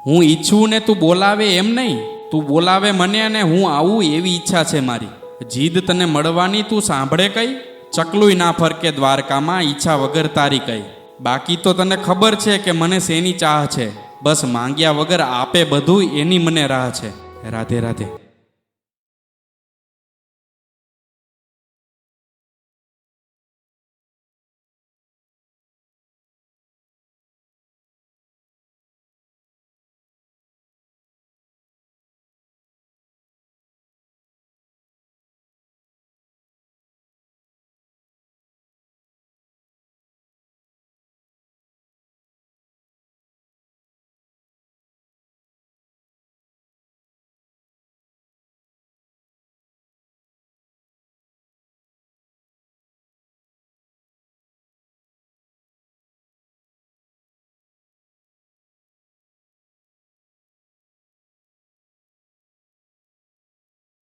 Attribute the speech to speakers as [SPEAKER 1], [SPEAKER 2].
[SPEAKER 1] હું ઈચ્છું ને તું બોલાવે એમ નહીં, તું બોલાવે મને અને હું આવું એવી ઈચ્છા છે મારી. જીદ તને મળવાની તું સાંભળે કઈ, ચકલુય ના ફરકે દ્વારકામાં ઈચ્છા વગર તારી કઈ. બાકી તો તને ખબર છે કે મને શેની ચાહ છે, બસ માંગ્યા વગર આપે બધું એની મને રાહ છે. રાધે રાધે.